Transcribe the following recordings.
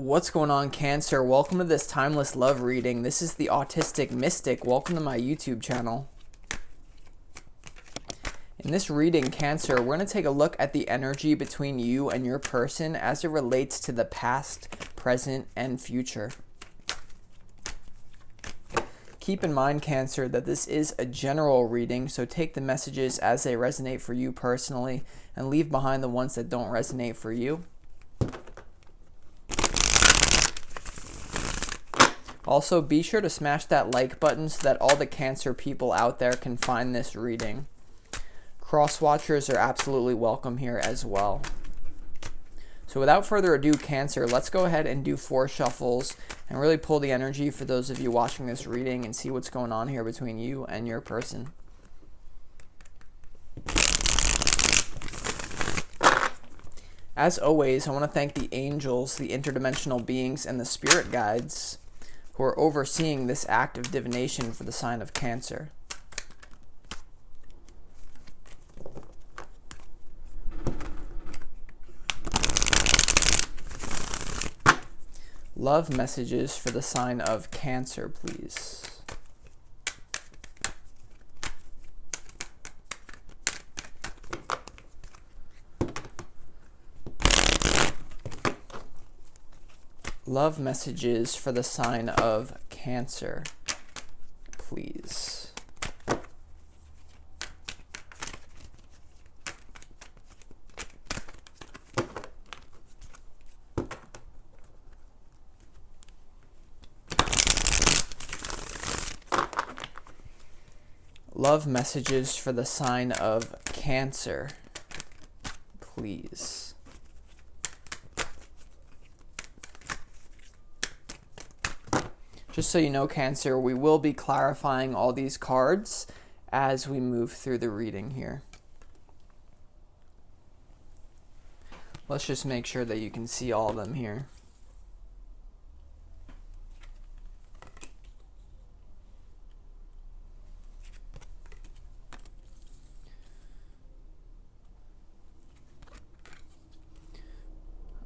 What's going on, Cancer? Welcome to this timeless love reading. This is the Autistic Mystic. Welcome to my YouTube channel. In this reading, Cancer, we're going to take a look at the energy between you and your person as it relates to the past, present, and future. Keep in mind, Cancer, that this is a general reading, so take the messages as they resonate for you personally and leave behind the ones that don't resonate for you. Also, be sure to smash that like button so that all the Cancer people out there can find this reading. Cross-watchers are absolutely welcome here as well. So without further ado, Cancer, let's go ahead and do 4 shuffles and really pull the energy for those of you watching this reading and see what's going on here between you and your person. As always, I want to thank the angels, the interdimensional beings, and the spirit guides who are overseeing this act of divination for the sign of Cancer. Love messages for the sign of Cancer, please. Love messages for the sign of Cancer, please. Love messages for the sign of Cancer, please. Just so you know, Cancer, we will be clarifying all these cards as we move through the reading here. Let's just make sure that you can see all of them here.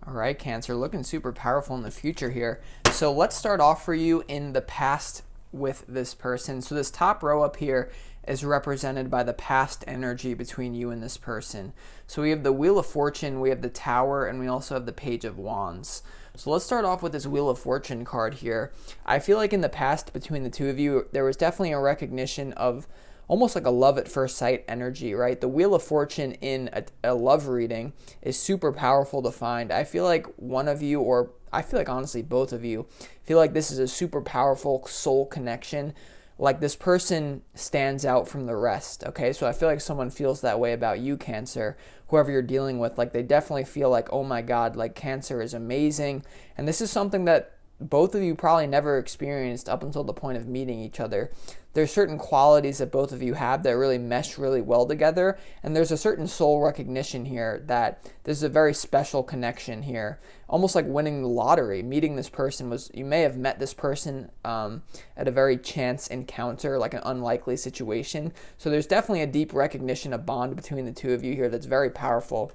Alright, Cancer, looking super powerful in the future here. So let's start off for you in the past with this person. So this top row up here is represented by the past energy between you and this person. So we have the Wheel of Fortune, we have the Tower, and we also have the Page of Wands. So let's start off with this Wheel of Fortune card here. I feel like in the past between the two of you, there was definitely a recognition of almost like a love at first sight energy, right? The Wheel of Fortune in a love reading is super powerful to find. I feel like one of you, or I feel like honestly both of you, feel like this is a super powerful soul connection. Like this person stands out from the rest, okay? So I feel like someone feels that way about you, Cancer, whoever you're dealing with. Like they definitely feel like, oh my God, like Cancer is amazing. And this is something that both of you probably never experienced up until the point of meeting each other. There's certain qualities that both of you have that really mesh really well together, and there's a certain soul recognition here that there's a very special connection here, almost like winning the lottery. Meeting this person was, you may have met this person at a very chance encounter, like an unlikely situation. So there's definitely a deep recognition, a bond between the two of you here that's very powerful.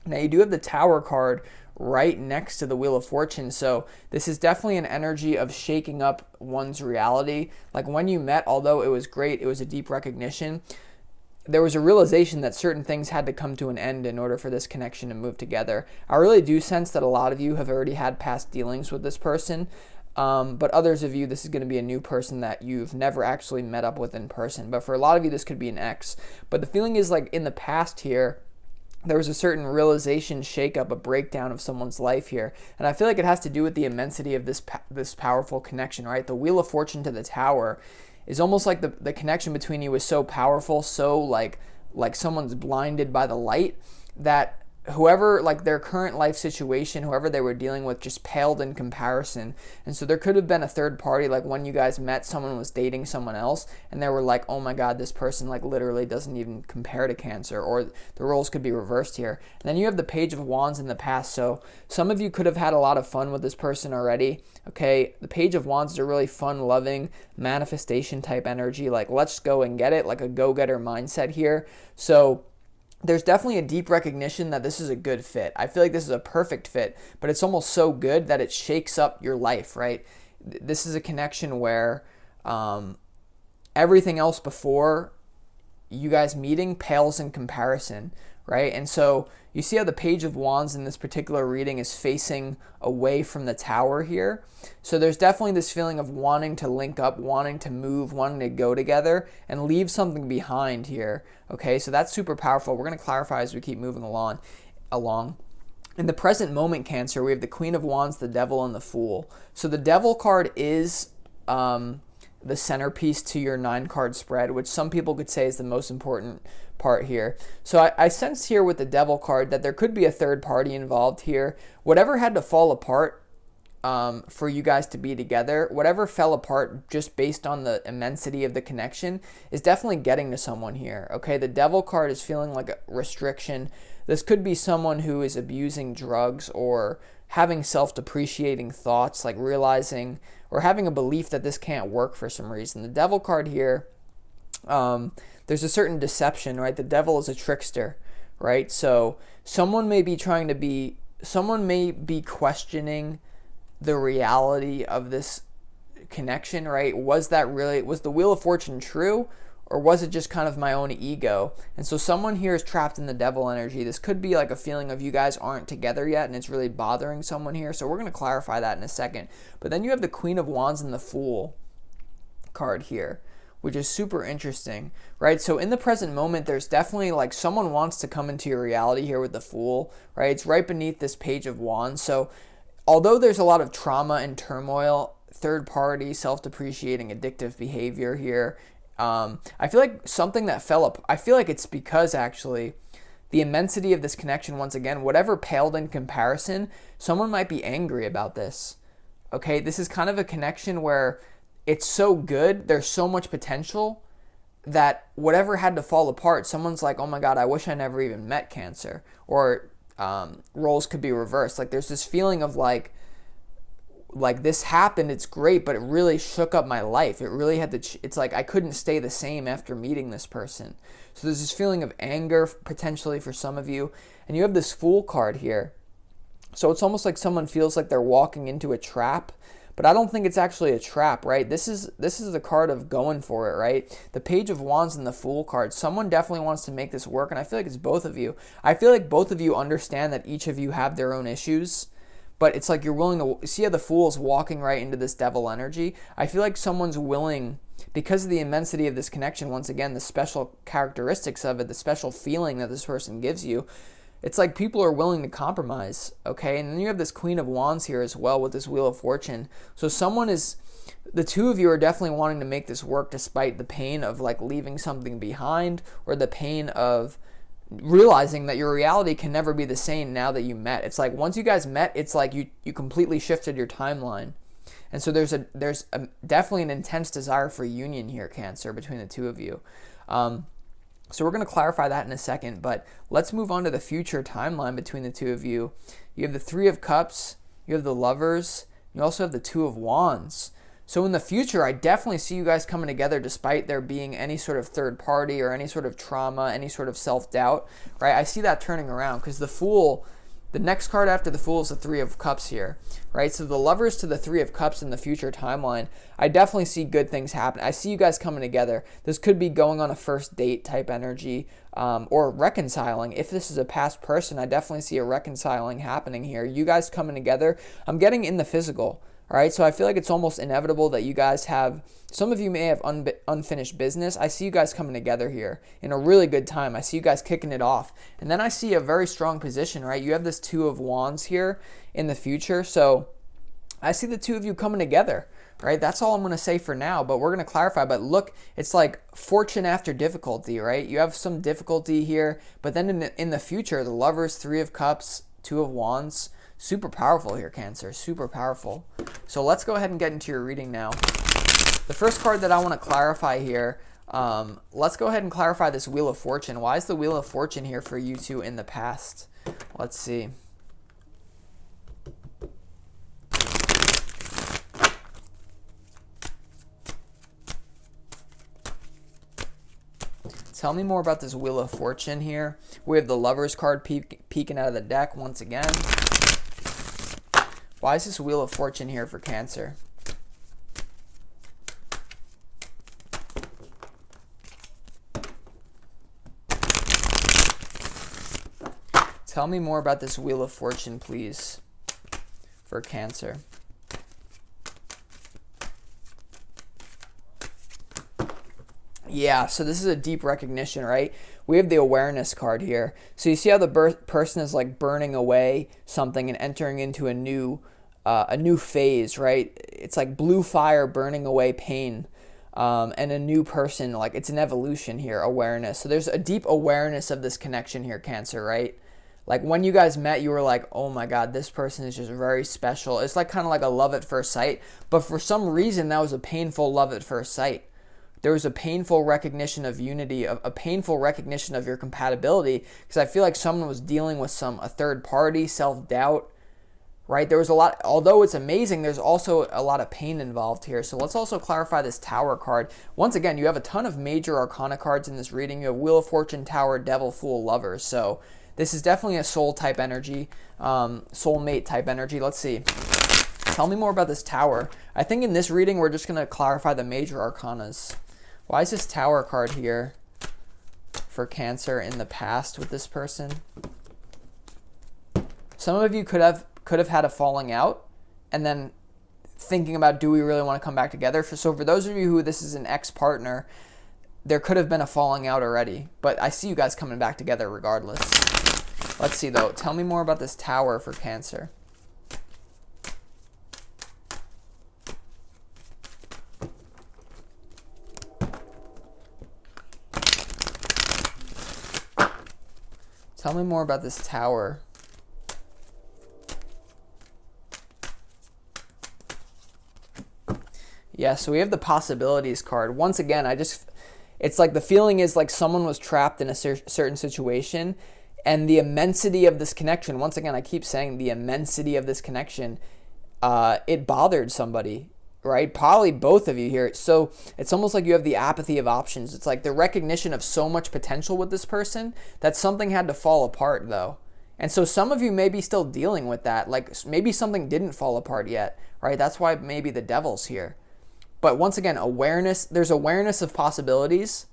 Now you do have the Tower card right next to the Wheel of Fortune, so this is definitely an energy of shaking up one's reality. Like when you met, although it was great, it was a deep recognition, there was a realization that certain things had to come to an end in order for this connection to move together. I really do sense that a lot of you have already had past dealings with this person, but others of you, this is going to be a new person that you've never actually met up with in person. But for a lot of you, this could be an ex. But the feeling is like in the past here, there was a certain realization, shakeup, a breakdown of someone's life here. And I feel like it has to do with the immensity of this powerful connection, right? The Wheel of Fortune to the Tower is almost like the connection between you is so powerful, so like someone's blinded by the light, that whoever, like their current life situation, whoever they were dealing with just paled in comparison. And so there could have been a third party, like when you guys met, someone was dating someone else and they were like, oh my God, this person like literally doesn't even compare to Cancer, or the roles could be reversed here. And then you have the Page of Wands in the past. So some of you could have had a lot of fun with this person already. Okay, the Page of Wands is a really fun, loving manifestation type energy. Like let's go and get it, like a go-getter mindset here. So there's definitely a deep recognition that this is a good fit. I feel like this is a perfect fit, but it's almost so good that it shakes up your life, right? This is a connection where everything else before you guys meeting pales in comparison, right? And so you see how the Page of Wands in this particular reading is facing away from the Tower here. So there's definitely this feeling of wanting to link up, wanting to move, wanting to go together and leave something behind here. Okay, so that's super powerful. We're going to clarify as we keep moving along. In the present moment, Cancer, we have the Queen of Wands, the Devil, and the Fool. So the Devil card is the centerpiece to your 9-card spread, which some people could say is the most important part here. So I sense here with the Devil card that there could be a third party involved here. Whatever had to fall apart for you guys to be together, whatever fell apart just based on the immensity of the connection is definitely getting to someone here. Okay, the Devil card is feeling like a restriction. This could be someone who is abusing drugs or having self-depreciating thoughts, like realizing or having a belief that this can't work for some reason. The Devil card here, there's a certain deception, right? The Devil is a trickster, right? So someone may be questioning the reality of this connection, right? Was the Wheel of Fortune true? Or was it just kind of my own ego? And so someone here is trapped in the Devil energy. This could be like a feeling of you guys aren't together yet and it's really bothering someone here. So we're going to clarify that in a second. But then you have the Queen of Wands and the Fool card here, which is super interesting, right? So in the present moment, there's definitely like someone wants to come into your reality here with the Fool, right? It's right beneath this Page of Wands. So although there's a lot of trauma and turmoil, third party, self-depreciating, addictive behavior here, I feel like something that fell up, I feel like it's because actually the immensity of this connection, once again, whatever paled in comparison, someone might be angry about this. Okay, this is kind of a connection where it's so good, there's so much potential that whatever had to fall apart, someone's like, oh my God, I wish I never even met Cancer. Or roles could be reversed. Like there's this feeling of like this happened, it's great, but it really shook up my life. It really had to, it's like I couldn't stay the same after meeting this person. So there's this feeling of anger potentially for some of you. And you have this Fool card here. So it's almost like someone feels like they're walking into a trap, but I don't think it's actually a trap, right? This is the card of going for it, right? The Page of Wands and the Fool card. Someone definitely wants to make this work, and I feel like it's both of you. I feel like both of you understand that each of you have their own issues. But it's like you're willing to see how the Fool is walking right into this Devil energy. I feel like someone's willing, because of the immensity of this connection, once again, the special characteristics of it, the special feeling that this person gives you, it's like people are willing to compromise, okay? And then you have this Queen of Wands here as well with this Wheel of Fortune. So the two of you are definitely wanting to make this work despite the pain of like leaving something behind or the pain of realizing that your reality can never be the same now that you met. It's like once you guys met, it's like you completely shifted your timeline. And so there's definitely an intense desire for union here, Cancer, between the two of you. So we're going to clarify that in a second, but let's move on to the future timeline between the two of you. You have the Three of Cups, you have the Lovers, you also have the Two of Wands. So in the future, I definitely see you guys coming together despite there being any sort of third party or any sort of trauma, any sort of self-doubt, right? I see that turning around because the Fool, the next card after the Fool is the Three of Cups here, right? So the Lovers to the Three of Cups in the future timeline, I definitely see good things happen. I see you guys coming together. This could be going on a first date type energy or reconciling. If this is a past person, I definitely see a reconciling happening here. You guys coming together. I'm getting in the physical. All right, so I feel like it's almost inevitable that you guys have, some of you may have unfinished business. I see you guys coming together here in a really good time. I see you guys kicking it off. And then I see a very strong position, right? You have this Two of Wands here in the future. So I see the two of you coming together, right? That's all I'm going to say for now, but we're going to clarify. But look, it's like fortune after difficulty, right? You have some difficulty here, but then in the future, the Lovers, Three of Cups, Two of Wands, super powerful here, Cancer, super powerful. So let's go ahead and get into your reading now. The first card that I want to clarify here, let's go ahead and clarify this Wheel of Fortune. Why is the Wheel of Fortune here for you two in the past? Let's see. Let's Tell me more about this Wheel of Fortune here. We have the Lovers card peeking out of the deck once again. Why is this Wheel of Fortune here for Cancer? Tell me more about this Wheel of Fortune, please, for Cancer. Yeah, so this is a deep recognition, right? We have the Awareness card here. So you see how the person is like burning away something and entering into a new phase, right? It's like blue fire burning away pain, and a new person, like it's an evolution here, awareness. So there's a deep awareness of this connection here, Cancer, right? Like when you guys met, you were like, oh my God, this person is just very special. It's like kind of like a love at first sight, but for some reason that was a painful love at first sight. There was a painful recognition of unity, a painful recognition of your compatibility, because I feel like someone was dealing with a third party, self-doubt, right? There was a lot, although it's amazing, there's also a lot of pain involved here. So let's also clarify this Tower card. Once again, you have a ton of major arcana cards in this reading. You have Wheel of Fortune, Tower, Devil, Fool, Lovers. So this is definitely a soul type energy, soulmate type energy. Let's see. Tell me more about this Tower. I think in this reading, we're just going to clarify the major arcanas. Why is this Tower card here for Cancer in the past with this person? Some of you could have had a falling out and then thinking about, do we really want to come back together? So for those of you who this is an ex-partner, there could have been a falling out already, but I see you guys coming back together regardless. Let's see though. Tell me more about this Tower for Cancer. Tell me more about this Tower. Yeah, so we have the Possibilities card. Once again, it's like the feeling is like someone was trapped in a certain situation, and the immensity of this connection, once again, I keep saying the immensity of this connection, it bothered somebody, right? Probably both of you here. So it's almost like you have the apathy of options. It's like the recognition of so much potential with this person that something had to fall apart though. And so some of you may be still dealing with that. Like maybe something didn't fall apart yet, right? That's why maybe the Devil's here. But once again, awareness, there's awareness of possibilities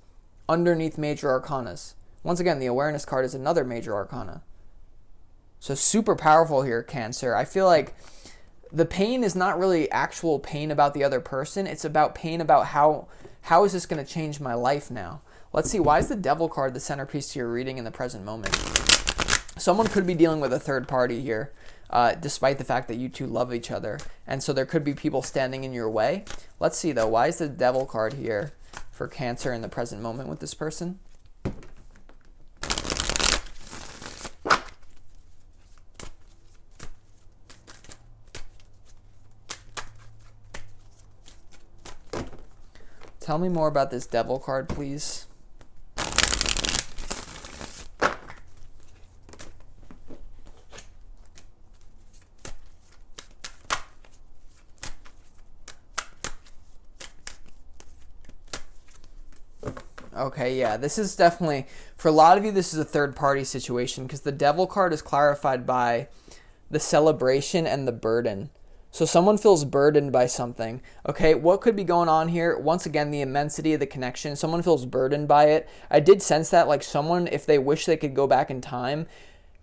underneath major arcanas. Once again, the Awareness card is another major arcana. So super powerful here, Cancer. I feel like the pain is not really actual pain about the other person. It's about pain about how is this going to change my life now? Let's see. Why is the Devil card the centerpiece to your reading in the present moment? Someone could be dealing with a third party here, despite the fact that you two love each other. And so there could be people standing in your way. Let's see, though. Why is the Devil card here for Cancer in the present moment with this person? Tell me more about this Devil card, please. Okay, yeah, this is definitely, for a lot of you, this is a third-party situation because the Devil card is clarified by the celebration and the burden. So someone feels burdened by something. Okay, what could be going on here? Once again, the immensity of the connection. Someone feels burdened by it. I did sense that, like someone, if they wish they could go back in time,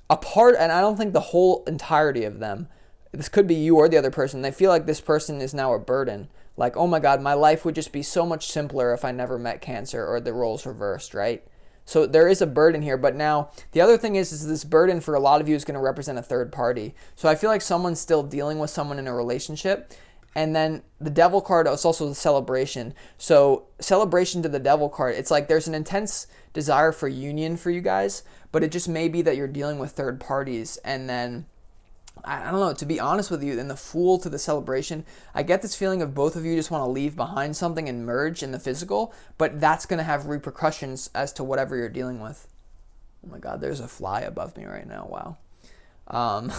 and I don't think the whole entirety of them, this could be you or the other person, they feel like this person is now a burden. Like, oh my God, my life would just be so much simpler if I never met Cancer, or the roles reversed, right? So there is a burden here, but now the other thing is this burden for a lot of you is going to represent a third party. So I feel like someone's still dealing with someone in a relationship. And then the Devil card is also the celebration. So celebration to the Devil card, it's like there's an intense desire for union for you guys, but it just may be that you're dealing with third parties. And then I don't know, to be honest with you, in the Fool to the celebration, I get this feeling of both of you just want to leave behind something and merge in the physical, but that's going to have repercussions as to whatever you're dealing with. Oh my God, there's a fly above me right now. Wow.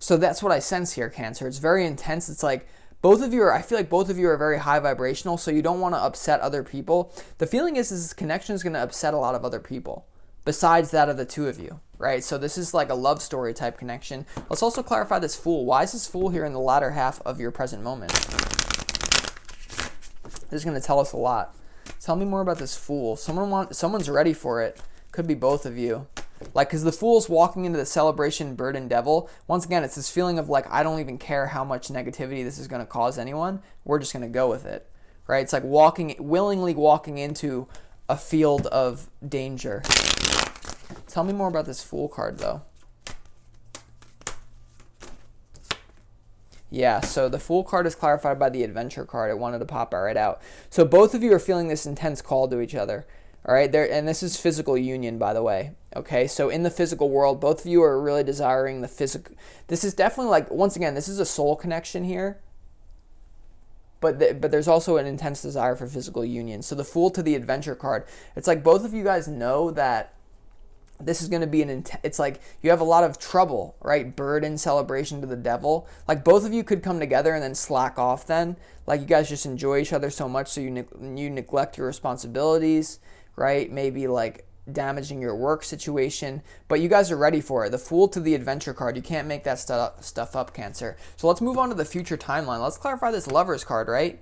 So that's what I sense here, Cancer. It's very intense. It's like Both of you are, I feel like both of you are very high vibrational, so you don't want to upset other people. The feeling is this connection is going to upset a lot of other people besides that of the two of you, right? So this is like a love story type connection. Let's also clarify this Fool. Why is this Fool here in the latter half of your present moment? This is going to tell us a lot. Tell me more about this Fool. Someone's ready for it. Could be both of you. Like, because the Fool's walking into the celebration burden devil. Once again, it's this feeling of like, I don't even care how much negativity this is going to cause anyone. We're just going to go with it, right? It's like willingly walking into a field of danger. Tell me more about this Fool card, though. Yeah, so the Fool card is clarified by the Adventure card. I wanted to pop it right out. So both of you are feeling this intense call to each other. All right, and this is physical union, by the way. Okay, so in the physical world, both of you are really desiring the physical. This is definitely like, once again, this is a soul connection here. But there's also an intense desire for physical union. So the Fool to the Adventure card, it's like both of you guys know that this is going to be it's like you have a lot of trouble, right? Burden, celebration to the devil. Like both of you could come together and then slack off then. Like you guys just enjoy each other so much so you neglect your responsibilities, right? Maybe like damaging your work situation, but you guys are ready for it. The Fool to the Adventure card. You can't make that stuff up, Cancer. So let's move on to the future timeline. Let's clarify this Lovers card, right?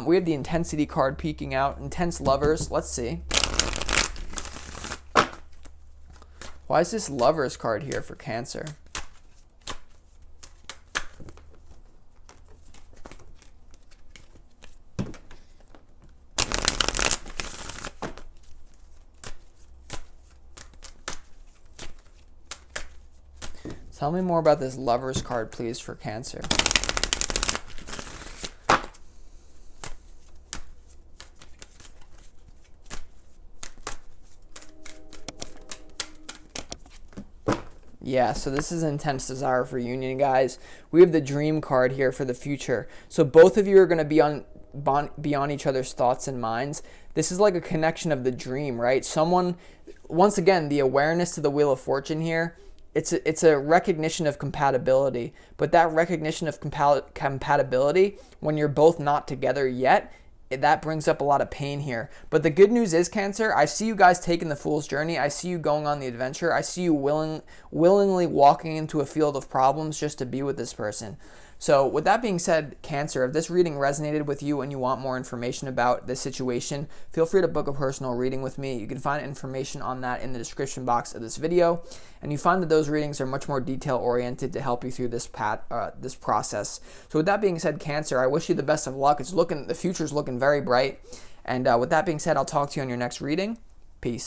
We have the Intensity card peeking out. Intense lovers. Let's see. Why is this Lovers card here for Cancer? Tell me more about this Lovers card, please, for Cancer. Yeah, so this is intense desire for union, guys. We have the Dream card here for the future. So both of you are going to be on each other's thoughts and minds. This is like a connection of the dream, right? Someone, once again, the awareness to the Wheel of Fortune here, it's a recognition of compatibility. But that recognition of compatibility, when you're both not together yet, that brings up a lot of pain here. But the good news is, Cancer, I see you guys taking the Fool's journey. I see you going on the adventure. I see you willingly walking into a field of problems just to be with this person. So with that being said, Cancer, if this reading resonated with you and you want more information about this situation, feel free to book a personal reading with me. You can find information on that in the description box of this video. And you find that those readings are much more detail-oriented to help you through this process. So with that being said, Cancer, I wish you the best of luck. The future's looking very bright. And with that being said, I'll talk to you on your next reading. Peace.